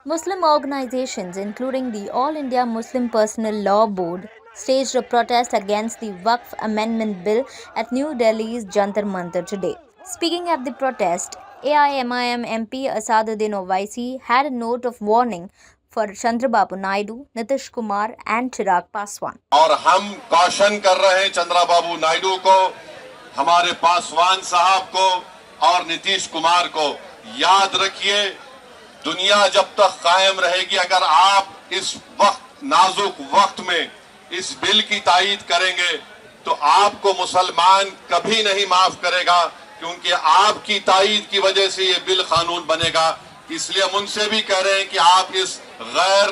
Muslim organizations, including the All India Muslim Personal Law Board, staged a protest against the Waqf Amendment Bill at New Delhi's Jantar Mantar today. Speaking at the protest, AIMIM MP Asaduddin Owaisi had a note of warning for Chandrababu Naidu, Nitish Kumar, and Chirag Paswan. और हम caution कर रहे हैं चंद्रबाबू नायडू को, हमारे पासवान साहब को और नीतीश कुमार को, याद रखिए दुनिया जब तक कायम रहेगी, अगर आप इस वक्त नाजुक वक्त में इस बिल की तायीद करेंगे तो आपको मुसलमान कभी नहीं माफ करेगा, क्योंकि आपकी तायीद की वजह से ये बिल कानून बनेगा। इसलिए हम उनसे भी कह रहे हैं कि आप इस गैर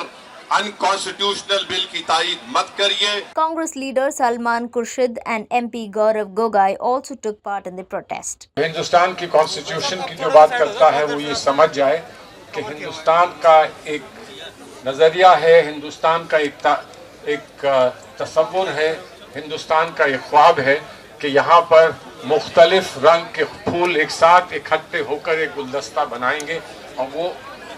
अनकॉन्स्टिट्यूशनल बिल की तायीद मत करिए। Congress leader Salman Khurshid and MP Gaurav Gogai also took part in the protest. Hindustan की कॉन्स्टिट्यूशन की जो बात करता है वो ये समझ जाए कि हिंदुस्तान का एक नज़रिया है, हिंदुस्तान का एक तसव्वुर है, हिंदुस्तान का एक ख्वाब है कि यहाँ पर मुख्तलिफ रंग के फूल एक साथ इकट्ठे होकर एक गुलदस्ता बनाएंगे और वो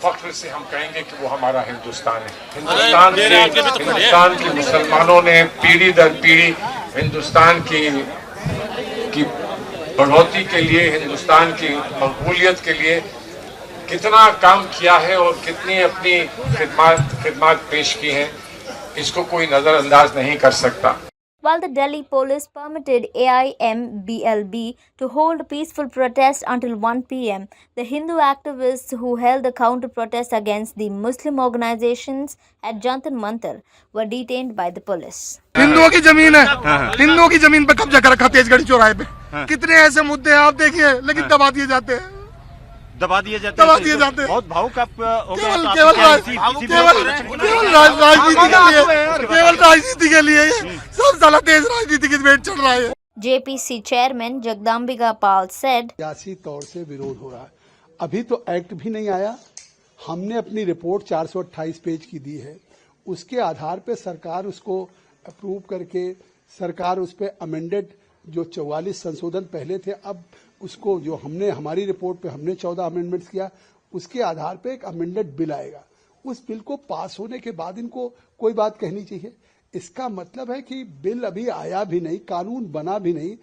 फख्र से हम कहेंगे कि वो हमारा हिंदुस्तान है। हिंदुस्तान के मुसलमानों ने पीढ़ी दर पीढ़ी हिंदुस्तान की बढ़ोतरी के लिए, हिंदुस्तान की मकबूलियत के लिए कितना काम किया है और कितनी अपनी खिदमत पेश की हैं, इसको कोई नज़रअंदाज नहीं कर सकता। While the Delhi police permitted AIMBLB to hold a peaceful protest until 1 p.m., the Hindu activists who held a counter-protest against the Muslim organizations at Jantar Mantar were detained by the police. हिंदुओं की जमीन है, हिंदुओं की जमीन पर कब्जा कर रखा तेजगढ़ चौराहे पे। कितने ऐसे मुद्दे हैं आप देखिए, लेकिन दबा दिए जाते हैं, दबा दिए जाते हैं। बहुत भावुक आप केवल राजनीति के लिए सब साला देश राजनीति की भेंट चढ़ रहा है। JPC chairman Jagdambika Pal said, सियासी तौर से विरोध हो रहा है, अभी तो एक्ट भी नहीं आया। हमने अपनी रिपोर्ट 428 पेज की दी है, उसके आधार पे सरकार उसको अप्रूव करके सरकार उस पर अमेंडेड जो 44 संशोधन पहले थे, अब उसको जो हमने हमारी रिपोर्ट पे हमने 14 अमेंडमेंट्स किया, उसके आधार पे एक अमेंडेड बिल आएगा। उस बिल को पास होने के बाद इनको कोई बात कहनी चाहिए। इसका मतलब है कि बिल अभी आया भी नहीं, कानून बना भी नहीं,